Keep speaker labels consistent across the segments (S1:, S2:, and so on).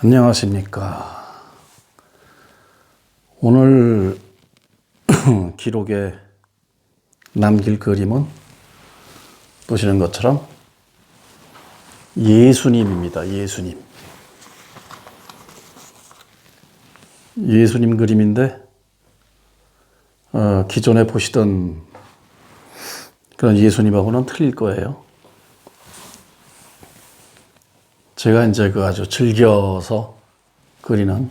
S1: 안녕하십니까. 오늘 기록에 남길 그림은 보시는 것처럼 예수님입니다. 예수님 그림인데 기존에 보시던 그런 예수님하고는 틀릴 거예요. 제가 이제 아주 즐겨서 그리는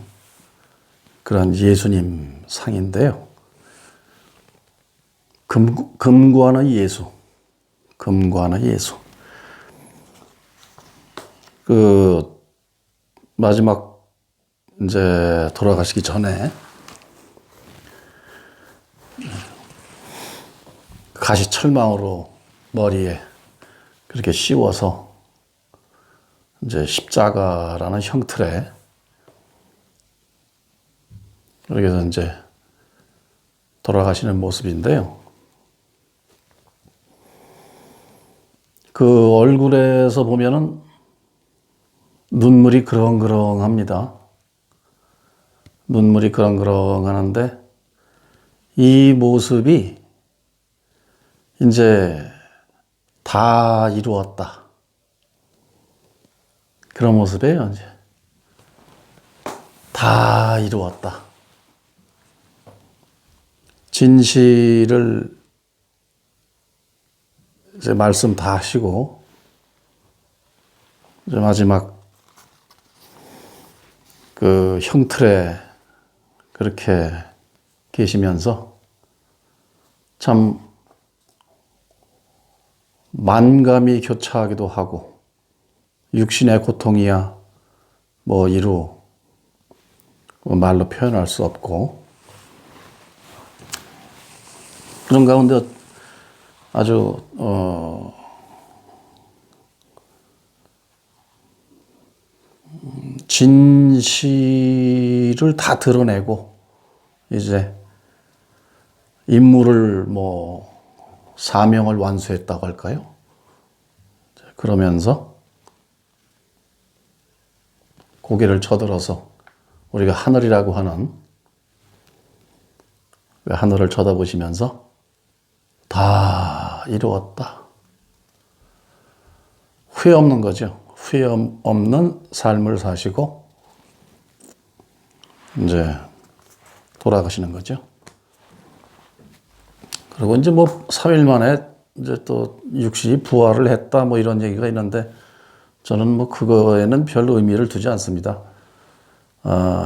S1: 그런 예수님 상인데요. 금과는 예수. 마지막 이제 돌아가시기 전에 가시철망으로 머리에 그렇게 씌워서 이제 십자가라는 형틀에 이렇게 해서 이제 돌아가시는 모습인데요. 그 얼굴에서 보면은 눈물이 그렁그렁합니다. 눈물이 그렁그렁하는데 이 모습이 이제 다 이루었다. 그런 모습이에요, 이제. 다 이루었다. 진실을 이제 말씀 다 하시고, 이제 마지막 그 형틀에 그렇게 계시면서 참 만감이 교차하기도 하고, 육신의 고통이야 뭐 이루 말로 표현할 수 없고, 그런 가운데 아주 진실을 다 드러내고 이제 임무를 사명을 완수했다고 할까요? 그러면서 고개를 쳐들어서 우리가 하늘이라고 하는 그 하늘을 쳐다보시면서 다 이루었다. 후회 없는 거죠. 후회 없는 삶을 사시고 이제 돌아가시는 거죠. 그리고 이제 3일 만에 이제 또 육신이 부활을 했다 이런 얘기가 있는데 저는 그거에는 별 의미를 두지 않습니다.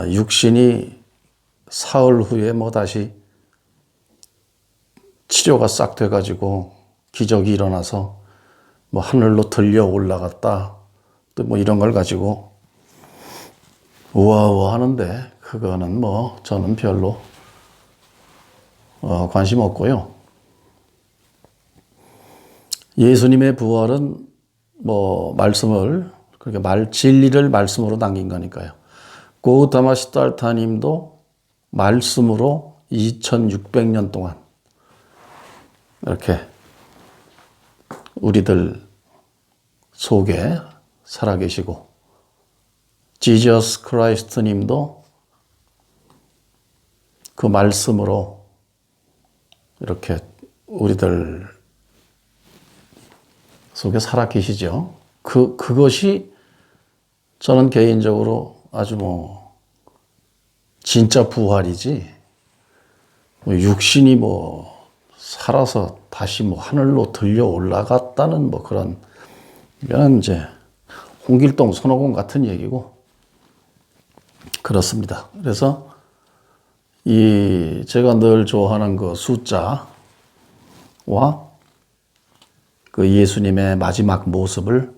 S1: 육신이 사흘 후에 다시 치료가 싹 돼가지고 기적이 일어나서 하늘로 들려 올라갔다. 또 이런 걸 가지고 우아우아 하는데 그거는 저는 별로 관심 없고요. 예수님의 부활은 말씀을 그렇게 진리를 말씀으로 남긴 거니까요. 고우타마 시달타 님도 말씀으로 2600년 동안 이렇게 우리들 속에 살아계시고, 지저스 크라이스트 님도 그 말씀으로 이렇게 우리들 속에 살아계시죠. 그것이 저는 개인적으로 아주 진짜 부활이지, 육신이 살아서 다시 하늘로 들려 올라갔다는 그런, 이건 이제 홍길동 손오공 같은 얘기고, 그렇습니다. 그래서 제가 늘 좋아하는 그 숫자와 그 예수님의 마지막 모습을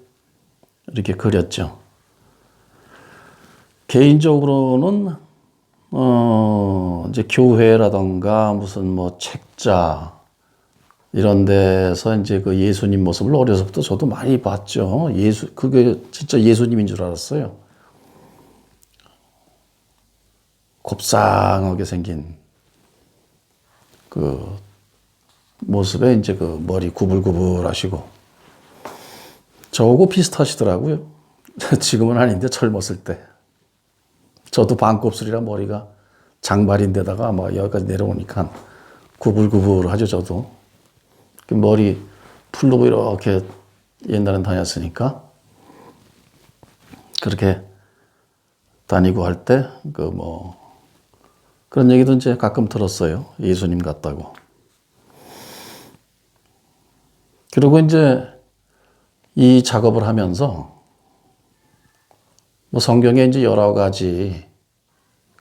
S1: 이렇게 그렸죠. 개인적으로는 이제 교회라던가 무슨 책자 이런 데서 이제 그 예수님 모습을 어려서부터 저도 많이 봤죠. 그게 진짜 예수님인 줄 알았어요. 곱상하게 생긴 그 모습에 이제 그 머리 구불구불 하시고 저하고 비슷하시더라고요. 지금은 아닌데 젊었을 때. 저도 반곱슬이라 머리가 장발인데다가 막 여기까지 내려오니까 구불구불하죠, 저도. 머리 풀르고 이렇게 옛날엔 다녔으니까. 그렇게 다니고 할 때, 그런 얘기도 이제 가끔 들었어요. 예수님 같다고. 그리고 이제 이 작업을 하면서 성경에 이제 여러 가지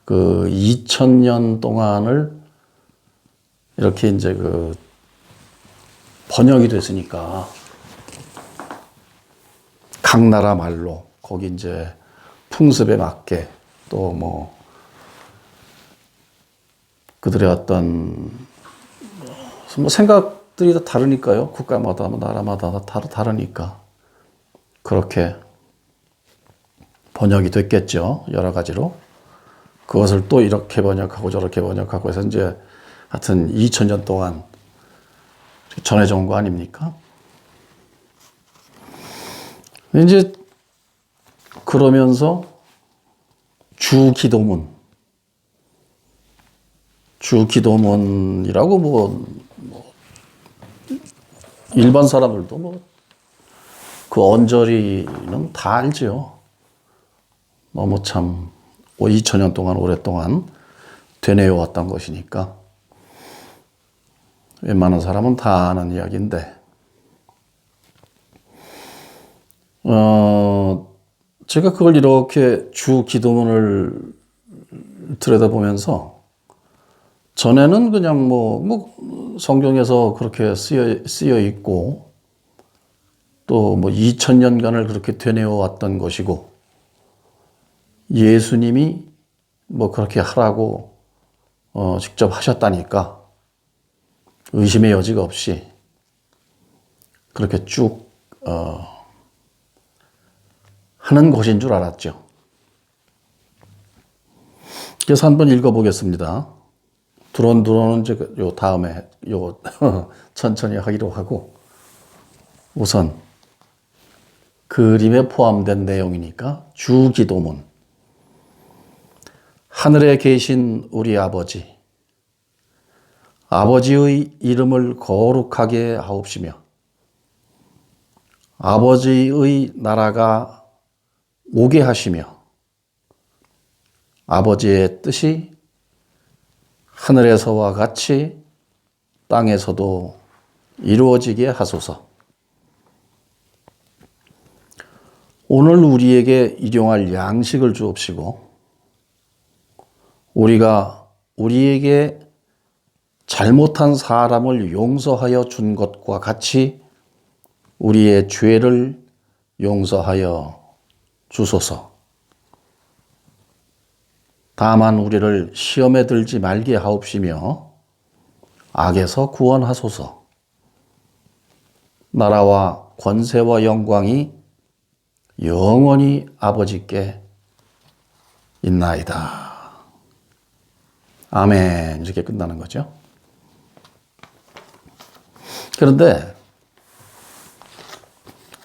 S1: 2000년 동안을 이렇게 이제 번역이 됐으니까 각 나라 말로 거기 이제 풍습에 맞게 또 그들의 어떤 생각들이 다 다르니까요. 국가마다 나라마다 다 다르니까 그렇게 번역이 됐겠죠. 여러 가지로. 그것을 또 이렇게 번역하고 저렇게 번역하고 해서 이제 하여튼 2000년 동안 전해져 온 거 아닙니까? 이제 그러면서 주기도문이라고 일반 사람들도 그 언저리는 다 알죠. 너무 참 2000년 동안 오랫동안 되뇌어 왔던 것이니까 웬만한 사람은 다 아는 이야기인데 제가 그걸 이렇게 주기도문을 들여다보면서 전에는 그냥 성경에서 그렇게 쓰여 있고 또 2000년간을 그렇게 되뇌어 왔던 것이고 예수님이 그렇게 하라고 직접 하셨다니까 의심의 여지가 없이 그렇게 쭉 하는 것인 줄 알았죠. 그래서 한번 읽어보겠습니다. 두런두런은 이제 요 다음에 천천히 하기로 하고 우선 그림에 포함된 내용이니까 주기도문. 하늘에 계신 우리 아버지, 아버지의 이름을 거룩하게 하옵시며 아버지의 나라가 오게 하시며 아버지의 뜻이 하늘에서와 같이 땅에서도 이루어지게 하소서. 오늘 우리에게 일용할 양식을 주옵시고 우리가 우리에게 잘못한 사람을 용서하여 준 것과 같이 우리의 죄를 용서하여 주소서. 다만 우리를 시험에 들지 말게 하옵시며 악에서 구원하소서. 나라와 권세와 영광이 영원히 아버지께 있나이다. 아멘. 이렇게 끝나는 거죠. 그런데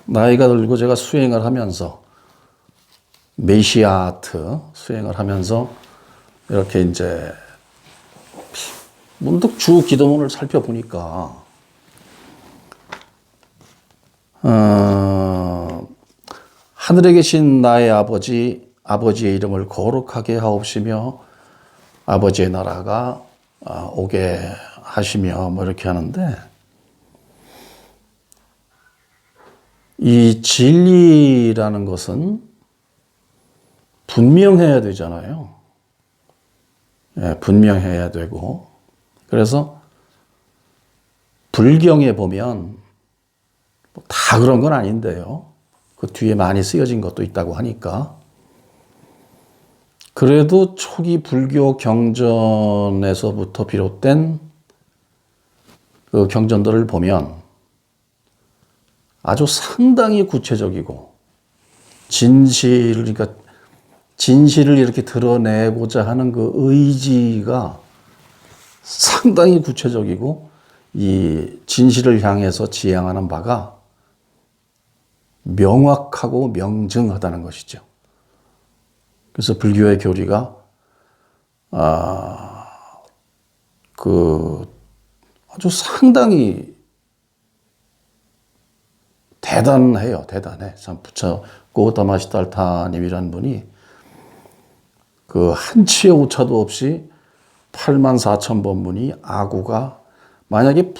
S1: 나이가 들고 제가 수행을 하면서 메시아 아트 수행을 하면서 이렇게 이제 문득 주 기도문을 살펴보니까 하늘에 계신 나의 아버지, 아버지의 이름을 거룩하게 하옵시며 아버지의 나라가 오게 하시며 이렇게 하는데 이 진리라는 것은 분명해야 되잖아요. 예, 분명해야 되고 그래서 불경에 보면 다 그런 건 아닌데요. 그 뒤에 많이 쓰여진 것도 있다고 하니까 그래도 초기 불교 경전에서부터 비롯된 그 경전들을 보면 아주 상당히 구체적이고 진실을 이렇게 드러내고자 하는 그 의지가 상당히 구체적이고 이 진실을 향해서 지향하는 바가 명확하고 명증하다는 것이죠. 그래서 불교의 교리가 아주 상당히 대단해요. 대단해. 참 부처 고다마시달타님이라는 분이 그 한치의 오차도 없이 84,000번문이 아구가 만약에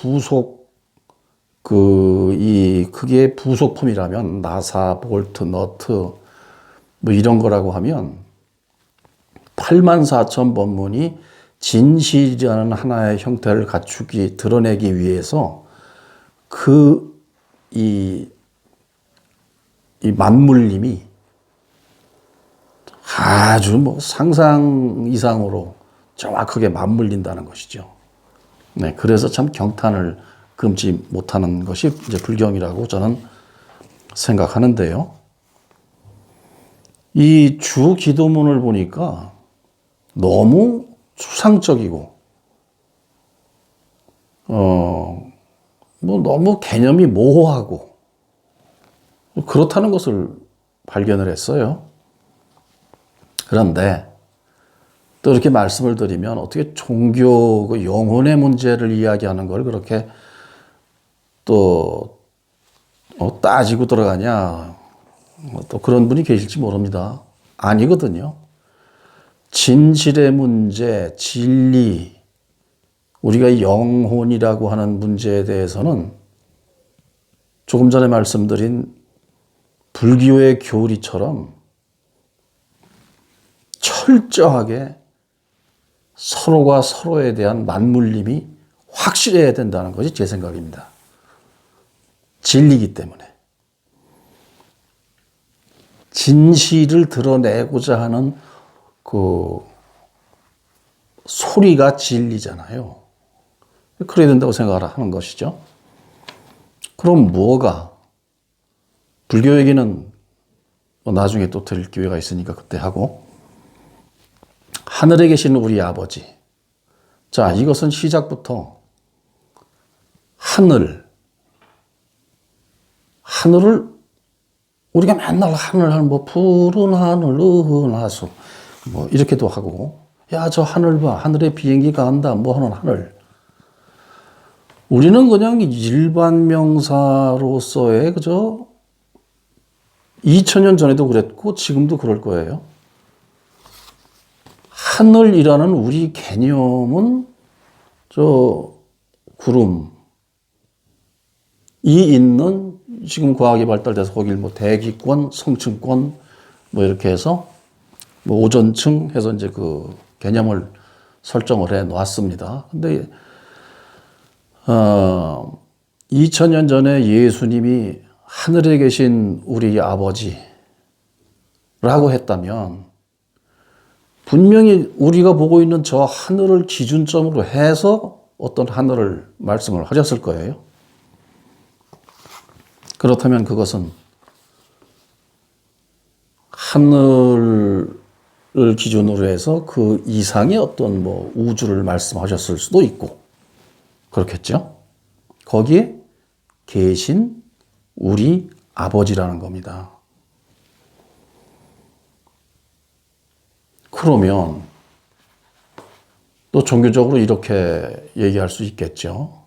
S1: 그게 부속품이라면 나사, 볼트, 너트 뭐 이런 거라고 하면 84,000번문이 진실이라는 하나의 형태를 드러내기 위해서 이 만물림이 아주 뭐 상상 이상으로 정확하게 맞물린다는 것이죠. 네, 그래서 참 경탄을 금치 못하는 것이 이제 불경이라고 저는 생각하는데요. 이 주 기도문을 보니까 너무 추상적이고, 뭐 너무 개념이 모호하고, 그렇다는 것을 발견을 했어요. 그런데 또 이렇게 말씀을 드리면 어떻게 종교, 그 영혼의 문제를 이야기하는 걸 그렇게 또 따지고 들어가냐. 또 그런 분이 계실지 모릅니다. 아니거든요. 진실의 문제, 진리, 우리가 영혼이라고 하는 문제에 대해서는 조금 전에 말씀드린 불교의 교리처럼 철저하게 서로가 서로에 대한 맞물림이 확실해야 된다는 것이 제 생각입니다. 진리이기 때문에. 진실을 드러내고자 하는 그 소리가 진리잖아요. 그래야 된다고 생각하는 것이죠. 그럼 뭐가? 불교 얘기는 나중에 또 드릴 기회가 있으니까 그때 하고, 하늘에 계신 우리 아버지. 자, 이것은 시작부터 하늘을 우리가 맨날 하늘 뭐 푸른 하늘, 은하수 뭐 이렇게도 하고, 야, 저 하늘 봐, 하늘에 비행기가 간다, 뭐 하는 하늘. 우리는 그냥 일반 명사로서의 그저 2000년 전에도 그랬고 지금도 그럴 거예요. 하늘이라는 우리 개념은 저 구름이 있는, 지금 과학이 발달돼서 거길 뭐 대기권, 성층권 뭐 이렇게 해서 뭐 오존층 해서 이제 그 개념을 설정을 해 놨습니다. 근데 2000년 전에 예수님이 하늘에 계신 우리 아버지라고 했다면 분명히 우리가 보고 있는 저 하늘을 기준점으로 해서 어떤 하늘을 말씀을 하셨을 거예요. 그렇다면 그것은 하늘을 기준으로 해서 그 이상의 어떤 뭐 우주를 말씀하셨을 수도 있고 그렇겠죠. 거기에 계신 우리 아버지라는 겁니다. 그러면 또 종교적으로 이렇게 얘기할 수 있겠죠.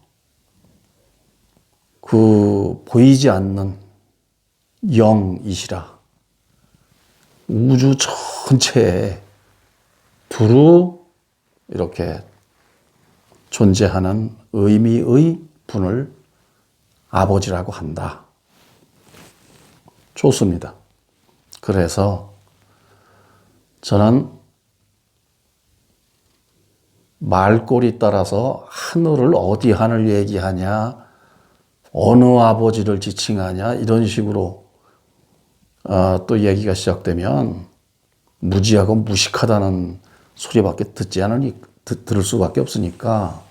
S1: 그 보이지 않는 영이시라. 우주 전체에 두루 이렇게 존재하는 의미의 분을 아버지라고 한다. 좋습니다. 그래서 저는 말꼬리 따라서 하늘을 어디 하늘 얘기하냐, 어느 아버지를 지칭하냐 이런 식으로 또 얘기가 시작되면 무지하고 무식하다는 소리밖에 들을 수밖에 없으니까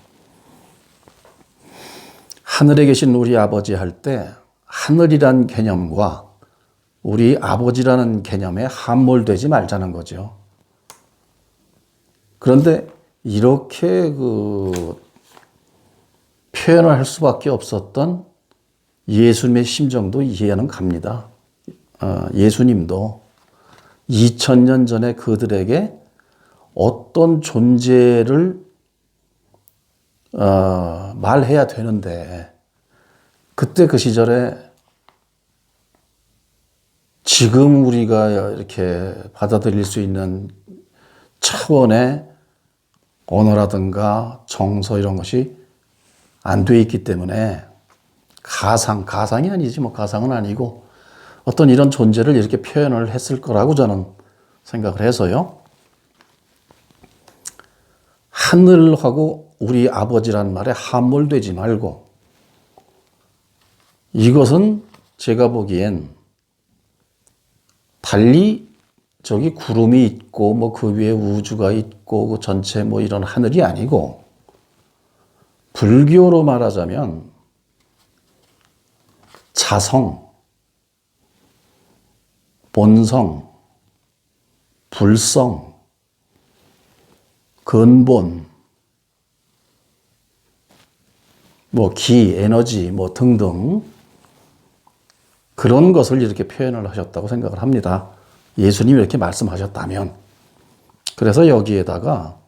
S1: 하늘에 계신 우리 아버지 할 때 하늘이란 개념과 우리 아버지라는 개념에 함몰되지 말자는 거죠. 그런데 이렇게 그 표현을 할 수밖에 없었던 예수님의 심정도 이해는 갑니다. 예수님도 2000년 전에 그들에게 어떤 존재를 말해야 되는데 그때 그 시절에 지금 우리가 이렇게 받아들일 수 있는 차원의 언어라든가 정서 이런 것이 안 돼 있기 때문에 가상이 아니지 뭐 가상은 아니고 어떤 이런 존재를 이렇게 표현을 했을 거라고 저는 생각을 해서요. 하늘하고 우리 아버지란 말에 함몰되지 말고 이것은 제가 보기엔 달리 저기 구름이 있고 뭐 그 위에 우주가 있고 그 전체 뭐 이런 하늘이 아니고 불교로 말하자면 자성, 본성, 불성, 근본, 뭐 기, 에너지 뭐 등등 그런 것을 이렇게 표현을 하셨다고 생각을 합니다. 예수님이 이렇게 말씀하셨다면. 그래서 여기에다가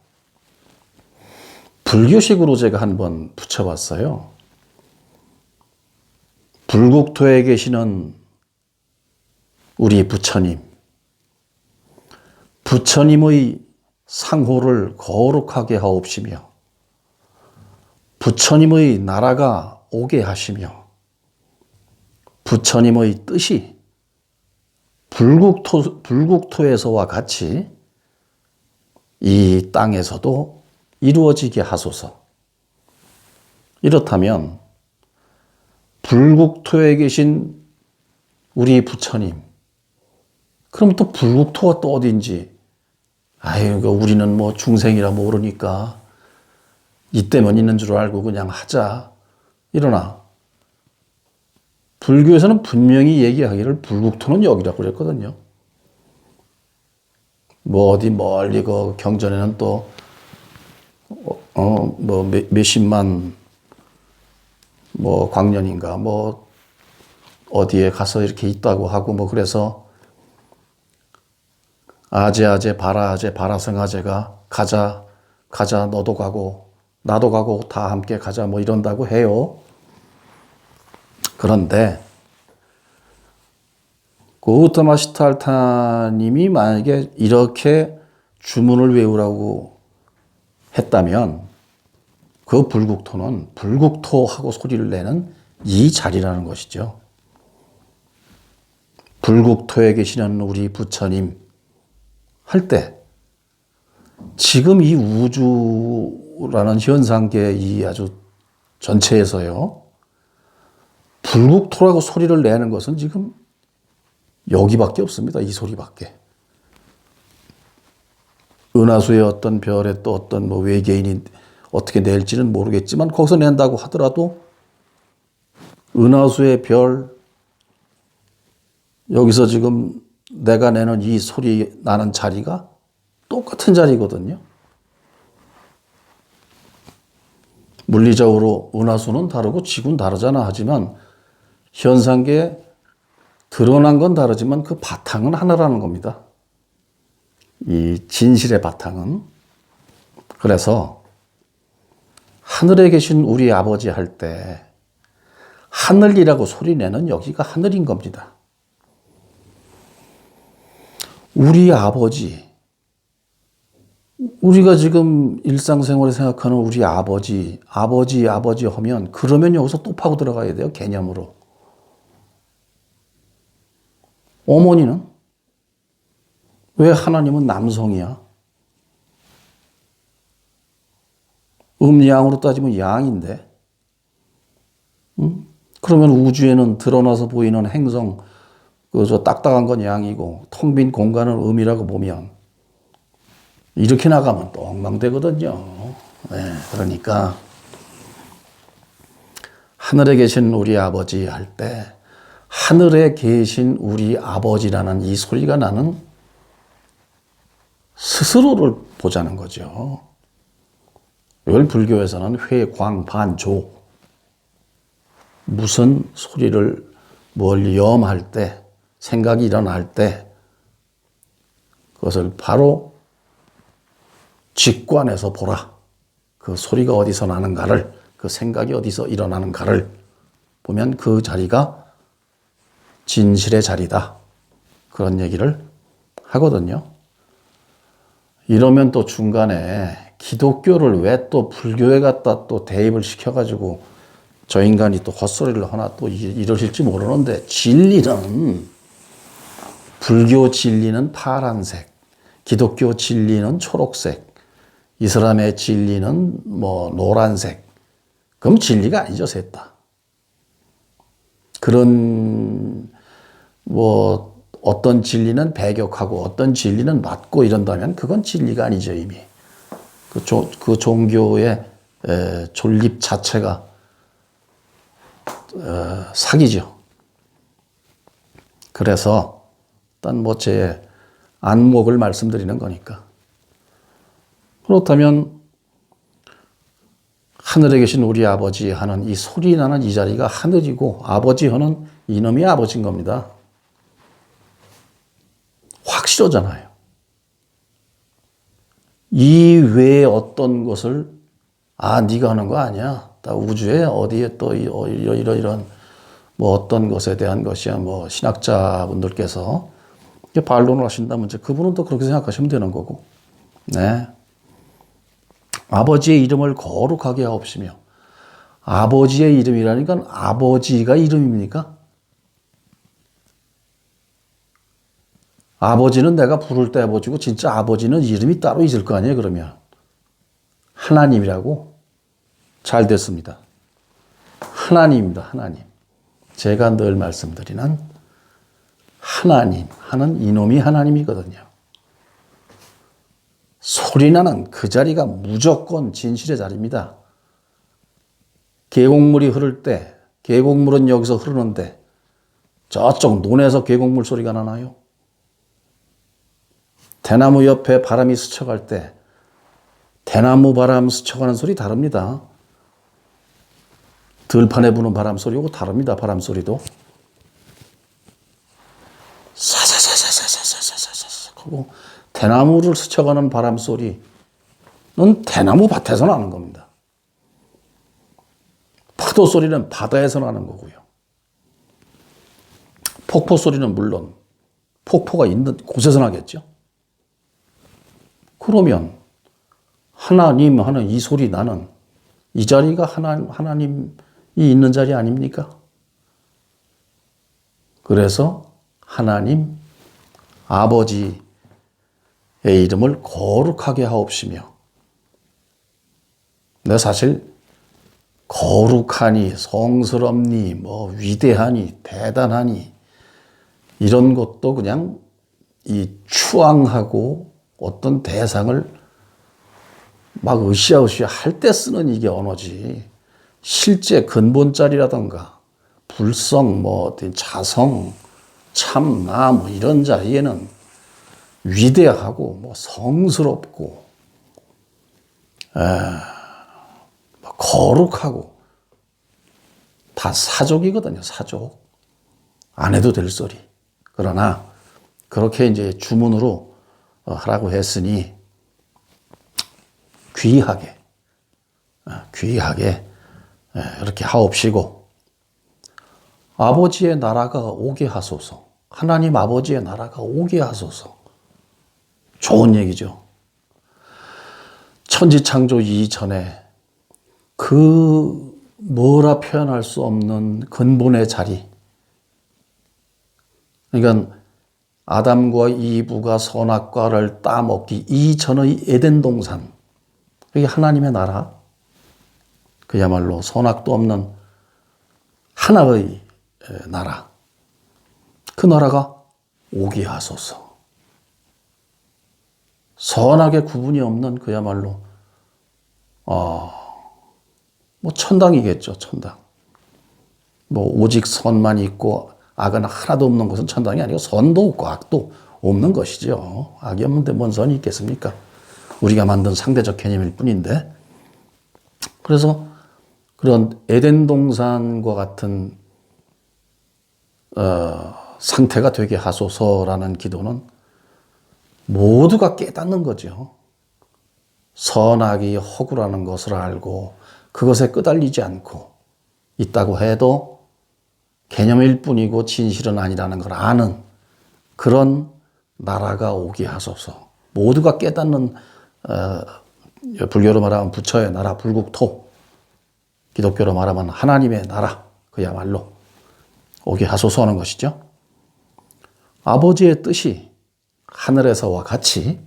S1: 불교식으로 제가 한번 붙여봤어요. 불국토에 계시는 우리 부처님. 부처님의 상호를 거룩하게 하옵시며 부처님의 나라가 오게 하시며 부처님의 뜻이 불국토에서와 같이 이 땅에서도 이루어지게 하소서. 이렇다면 불국토에 계신 우리 부처님, 그럼 또 불국토가 또 어딘지, 아유, 우리는 뭐 중생이라 모르니까 이때만 있는 줄 알고 그냥 하자. 이러나 불교에서는 분명히 얘기하기를 불국토는 여기라고 그랬거든요. 뭐 어디 멀리 그 경전에는 또 뭐 몇십만 뭐 광년인가 뭐 어디에 가서 이렇게 있다고 하고 뭐 그래서 아제 바라아제 바라성아제가 가자 너도 가고 나도 가고 다 함께 가자 뭐 이런다고 해요. 그런데 고우타마 시타르타님이 만약에 이렇게 주문을 외우라고 했다면 그 불국토는 불국토하고 소리를 내는 이 자리라는 것이죠. 불국토에 계시는 우리 부처님 할 때 지금 이 우주라는 현상계 이 아주 전체에서요. 불국토라고 소리를 내는 것은 지금 여기밖에 없습니다. 이 소리밖에. 은하수의 어떤 별에 또 어떤 뭐 외계인이 어떻게 낼지는 모르겠지만 거기서 낸다고 하더라도 은하수의 별 여기서 지금 내가 내는 이 소리 나는 자리가 똑같은 자리거든요. 물리적으로 은하수는 다르고 지구는 다르잖아 하지만 현상계에 드러난 건 다르지만 그 바탕은 하나라는 겁니다. 이 진실의 바탕은. 그래서 하늘에 계신 우리 아버지 할 때 하늘이라고 소리내는 여기가 하늘인 겁니다. 우리 아버지, 우리가 지금 일상생활에 생각하는 우리 아버지 하면 그러면 여기서 또 파고 들어가야 돼요. 개념으로. 어머니는? 왜 하나님은 남성이야? 음양으로 따지면 양인데. 그러면 우주에는 드러나서 보이는 행성, 저 딱딱한 건 양이고 텅 빈 공간은 음이라고 보면 이렇게 나가면 또 엉망되거든요. 네, 그러니까 하늘에 계신 우리 아버지 할 때 하늘에 계신 우리 아버지라는 이 소리가 나는 스스로를 보자는 거죠. 이걸 불교에서는 회광반조. 무슨 소리를 뭘 염할 때, 생각이 일어날 때 그것을 바로 직관해서 보라. 그 소리가 어디서 나는가를, 그 생각이 어디서 일어나는가를 보면 그 자리가 진실의 자리다. 그런 얘기를 하거든요. 이러면 또 중간에 기독교를 왜 또 불교에 갖다 또 대입을 시켜가지고 저 인간이 또 헛소리를 하나 또 이러실지 모르는데, 진리는, 불교 진리는 파란색, 기독교 진리는 초록색, 이슬람의 진리는 뭐 노란색. 그럼 진리가 아니죠, 셋 다. 그런 뭐 어떤 진리는 배격하고 어떤 진리는 맞고 이런다면 그건 진리가 아니죠, 이미. 그 종교의 존립 자체가 사기죠. 그래서 일단 뭐 제 안목을 말씀드리는 거니까. 그렇다면 하늘에 계신 우리 아버지 하는 이 소리 나는 이 자리가 하늘이고, 아버지 하는 이놈이 아버지인 겁니다. 확실하잖아요. 이 외에 어떤 것을 네가 하는 거 아니야. 다 우주에 어디에 또 이런 뭐 어떤 것에 대한 것이야. 뭐 신학자분들께서 반론을 하신다면 이제 그분은 또 그렇게 생각하시면 되는 거고. 네. 아버지의 이름을 거룩하게 하옵시며. 아버지의 이름이라니까 아버지가 이름입니까? 아버지는 내가 부를 때 아버지고 진짜 아버지는 이름이 따로 있을 거 아니에요, 그러면. 하나님이라고? 잘 됐습니다. 하나님입니다, 하나님. 제가 늘 말씀드리는 하나님 하는 이놈이 하나님이거든요. 소리나는 그 자리가 무조건 진실의 자리입니다. 계곡물이 흐를 때, 계곡물은 여기서 흐르는데 저쪽 논에서 계곡물 소리가 나나요? 대나무 옆에 바람이 스쳐갈 때 대나무 바람 스쳐가는 소리 다릅니다. 들판에 부는 바람 소리하고 다릅니다. 바람 소리도. 사사사사사사사사사사 하고 대나무를 스쳐가는 바람 소리는 대나무 밭에서 나는 겁니다. 파도 소리는 바다에서 나는 거고요. 폭포 소리는 물론 폭포가 있는 곳에서 나겠죠. 그러면 하나님 하는 이 소리 나는 이 자리가 하나님이 있는 자리 아닙니까? 그래서 하나님 아버지의 이름을 거룩하게 하옵시며. 근데 사실 거룩하니 성스럽니 뭐 위대하니 대단하니 이런 것도 그냥 이 추앙하고 어떤 대상을 막 으쌰으쌰 할 때 쓰는 이게 언어지, 실제 근본자리라던가 불성 뭐 자성 참나 뭐 이런 자리에는 위대하고 뭐 성스럽고 뭐 거룩하고 다 사족이거든요. 사족. 안 해도 될 소리. 그러나 그렇게 이제 주문으로 하라고 했으니 귀하게 이렇게 하옵시고, 아버지의 나라가 오게 하소서. 하나님 아버지의 나라가 오게 하소서. 좋은 얘기죠. 천지창조 이전에 그 뭐라 표현할 수 없는 근본의 자리. 그러니까 아담과 이브가 선악과를 따먹기 이전의 에덴 동산. 그게 하나님의 나라. 그야말로 선악도 없는 하나의 나라. 그 나라가 오게 하소서. 선악의 구분이 없는 그야말로 뭐 천당이겠죠. 천당. 뭐 오직 선만 있고 악은 하나도 없는 것은 천당이 아니고 선도 없고 악도 없는 것이죠. 악이 없는데 뭔 선이 있겠습니까? 우리가 만든 상대적 개념일 뿐인데. 그래서 그런 에덴 동산과 같은 상태가 되게 하소서라는 기도는 모두가 깨닫는 거죠. 선악이 허구라는 것을 알고 그것에 끄달리지 않고 있다고 해도 개념일 뿐이고 진실은 아니라는 걸 아는 그런 나라가 오게 하소서. 모두가 깨닫는 불교로 말하면 부처의 나라 불국토, 기독교로 말하면 하나님의 나라, 그야말로 오게 하소서 하는 것이죠. 아버지의 뜻이 하늘에서와 같이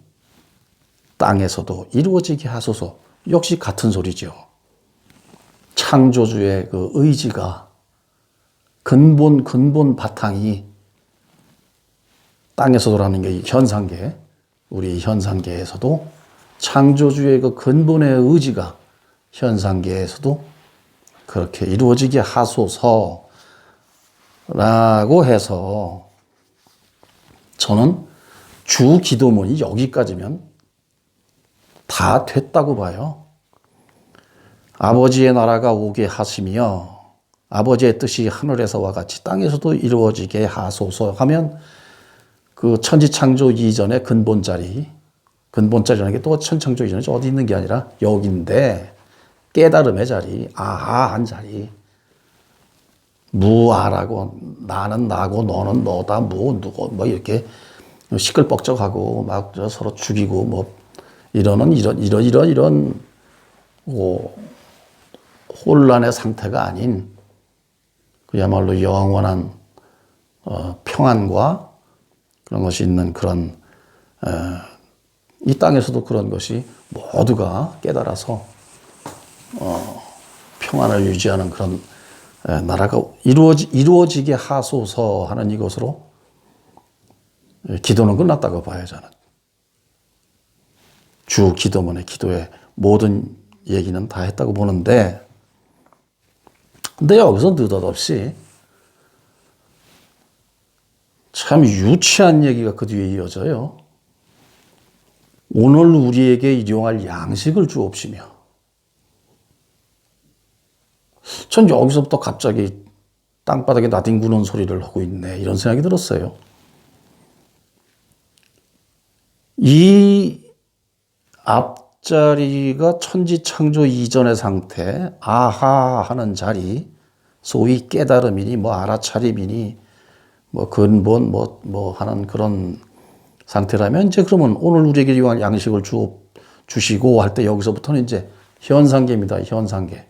S1: 땅에서도 이루어지게 하소서. 역시 같은 소리죠. 창조주의 그 의지가 근본 바탕이 땅에서도라는 게 현상계, 우리 현상계에서도 창조주의 그 근본의 의지가 현상계에서도 그렇게 이루어지게 하소서라고 해서 저는 주 기도문이 여기까지면 다 됐다고 봐요. 아버지의 나라가 오게 하시며 아버지의 뜻이 하늘에서와 같이 땅에서도 이루어지게 하소서 하면 그 천지창조 이전의 근본자리라는 게 또 천지창조 이전에 어디 있는 게 아니라 여기인데 깨달음의 자리, 아하한 자리, 무아라고 나는 나고 너는 너다 누구 뭐 이렇게 시끌벅적하고 막 서로 죽이고 뭐 이런 혼란의 상태가 아닌 그야말로 영원한 평안과 그런 것이 있는 그런 이 땅에서도 그런 것이 모두가 깨달아서 평안을 유지하는 그런 나라가 이루어지게 하소서 하는 이것으로 기도는 끝났다고 봐요, 저는. 주 기도문의 기도의 모든 얘기는 다 했다고 보는데, 근데 여기서 느닷없이 참 유치한 얘기가 그 뒤에 이어져요. 오늘 우리에게 일용할 양식을 주옵시며. 전 여기서부터 갑자기 땅바닥에 나뒹구는 소리를 하고 있네, 이런 생각이 들었어요. 이 앞자리가 천지창조 이전의 상태, 아하 하는 자리, 소위 깨달음이니 뭐 알아차림이니 뭐 근본 뭐 하는 그런 상태라면 이제 그러면 오늘 우리에게 일용할 양식을 주시고 할 때 여기서부터는 이제 현상계입니다. 현상계.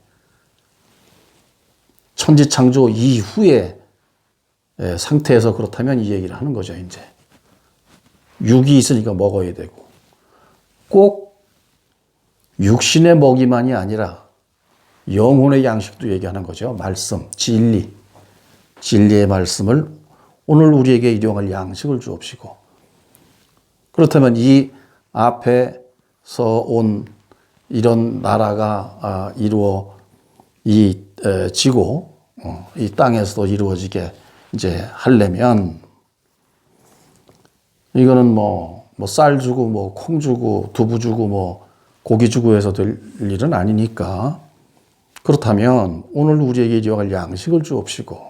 S1: 천지창조 이후의 상태에서 그렇다면 이 얘기를 하는 거죠, 이제. 육이 있으니까 먹어야 되고. 꼭 육신의 먹이만이 아니라 영혼의 양식도 얘기하는 거죠. 말씀, 진리. 진리의 말씀을 오늘 우리에게 일용할 양식을 주옵시고. 그렇다면 이 앞에서 온 이런 나라가 이루어지고 이 땅에서도 이루어지게 이제 하려면 이거는 뭐 쌀 주고 뭐 콩 주고 두부 주고 뭐 고기 주고 해서 될 일은 아니니까 그렇다면 오늘 우리에게 일용할 양식을 주옵시고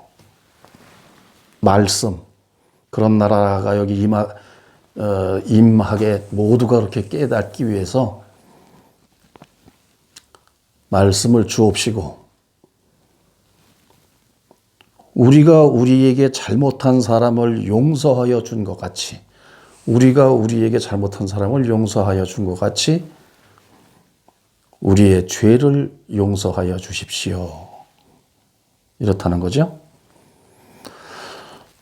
S1: 말씀 그런 나라가 여기 임하게 모두가 그렇게 깨닫기 위해서 말씀을 주옵시고 우리가 우리에게 잘못한 사람을 용서하여 준 것 같이 우리가 우리에게 잘못한 사람을 용서하여 준 것 같이 우리의 죄를 용서하여 주십시오. 이렇다는 거죠.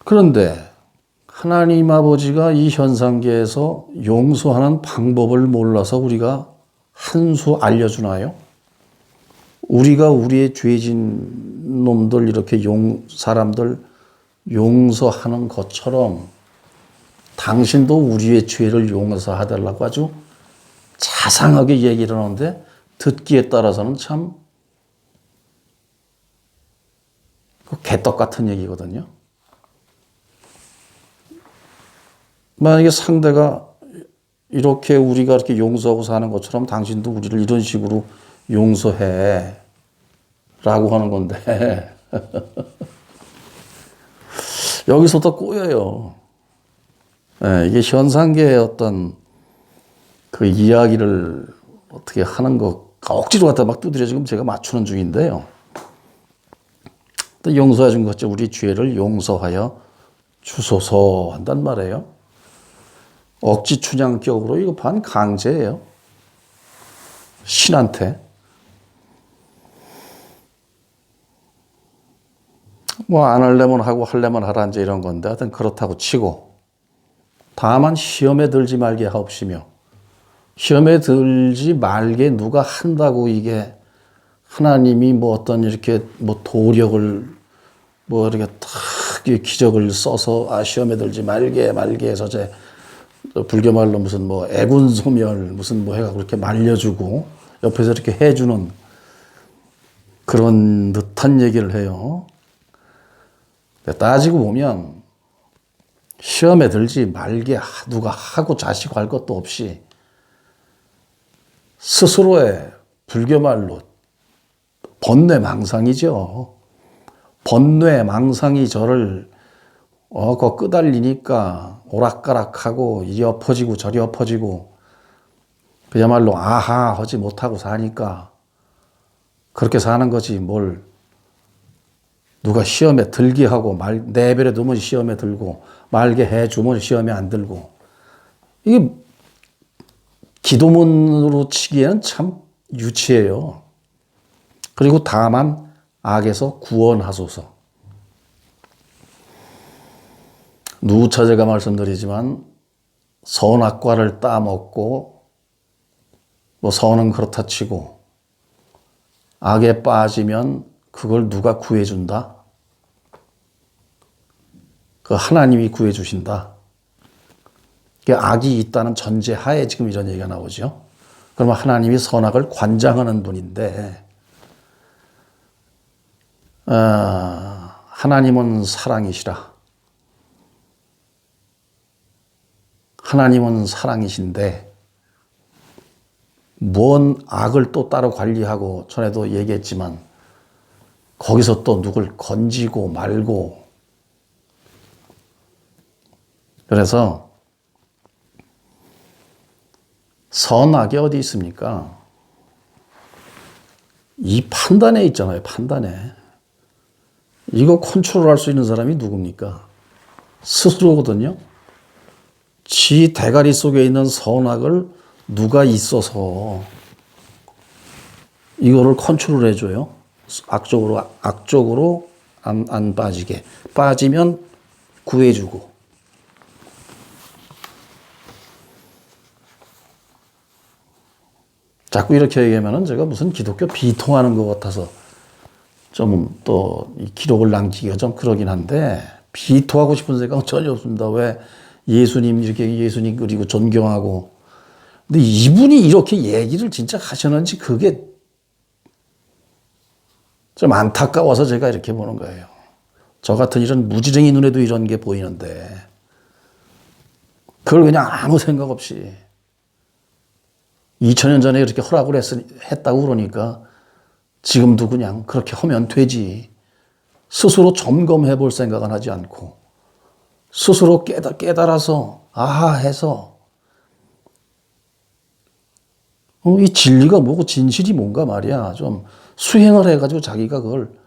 S1: 그런데 하나님 아버지가 이 현상계에서 용서하는 방법을 몰라서 우리가 한 수 알려주나요? 우리가 우리의 죄진 놈들 이렇게 사람들 용서하는 것처럼 당신도 우리의 죄를 용서하달라고 아주 자상하게 얘기를 하는데 듣기에 따라서는 참 개떡 같은 얘기거든요. 만약에 상대가 이렇게 우리가 이렇게 용서하고 사는 것처럼 당신도 우리를 이런 식으로 용서해 라고 하는 건데 여기서도 꼬여요. 예, 이게 현상계의 어떤 그 이야기를 어떻게 하는 거가 억지로 갖다 막 두드려 지금 제가 맞추는 중인데요. 또 용서해 준 것죠. 우리 죄를 용서하여 주소서 한단 말이에요. 억지 춘향격으로 이거 반강제예요. 신한테. 뭐 안 할래면 하고 할래면 하라 이제 이런 건데 하여튼 그렇다고 치고 다만 시험에 들지 말게 하옵시며 시험에 들지 말게 누가 한다고 이게 하나님이 뭐 어떤 이렇게 뭐 도력을 뭐 이렇게 탁 기적을 써서 시험에 들지 말게 해서 제 불교 말로 무슨 뭐 애군소멸 무슨 뭐 해가 그렇게 말려주고 옆에서 이렇게 해주는 그런 듯한 얘기를 해요. 따지고 보면 시험에 들지 말게 누가 하고 자시고 할 것도 없이 스스로의 불교 말로 번뇌망상이죠. 번뇌망상이 저를 끄달리니까 오락가락하고 이리 엎어지고 저리 엎어지고 그야말로 아하 하지 못하고 사니까 그렇게 사는 거지 뭘 누가 시험에 들게 하고 내버려 두면 시험에 들고 말게 해주면 시험에 안 들고 이게 기도문으로 치기에는 참 유치해요. 그리고 다만 악에서 구원하소서. 누차 제가 말씀드리지만 선악과를 따먹고 뭐 선은 그렇다 치고 악에 빠지면 그걸 누가 구해준다? 그 하나님이 구해주신다. 악이 있다는 전제하에 지금 이런 얘기가 나오죠. 그러면 하나님이 선악을 관장하는 분인데 하나님은 사랑이시라. 하나님은 사랑이신데 뭔 악을 또 따로 관리하고 전에도 얘기했지만 거기서 또 누굴 건지고 말고 그래서 선악이 어디 있습니까? 이 판단에 있잖아요. 판단에. 이거 컨트롤할 수 있는 사람이 누굽니까? 스스로거든요. 지 대가리 속에 있는 선악을 누가 있어서 이거를 컨트롤 해줘요. 악적으로 안 빠지게. 빠지면 구해주고. 자꾸 이렇게 얘기하면은 제가 무슨 기독교 비통하는 것 같아서 좀 또 기록을 남기기가 좀 그러긴 한데 비토하고 싶은 생각은 전혀 없습니다. 왜 예수님 이렇게 예수님 그리고 존경하고 근데 이분이 이렇게 얘기를 진짜 하셨는지 그게 좀 안타까워서 제가 이렇게 보는 거예요. 저 같은 이런 무지랭이 눈에도 이런 게 보이는데 그걸 그냥 아무 생각 없이 2000년 전에 이렇게 허락을 했다고 그러니까 지금도 그냥 그렇게 하면 되지. 스스로 점검해 볼 생각은 하지 않고 스스로 깨달아서 아하 해서 이 진리가 뭐고 진실이 뭔가 말이야. 좀 수행을 해가지고 자기가 그걸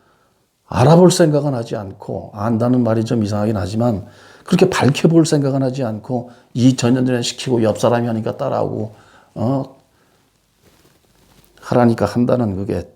S1: 알아볼 생각은 하지 않고 안다는 말이 좀 이상하긴 하지만 그렇게 밝혀볼 생각은 하지 않고 2000년 전에 시키고 옆 사람이 하니까 따라하고 하라니까 한다는 그게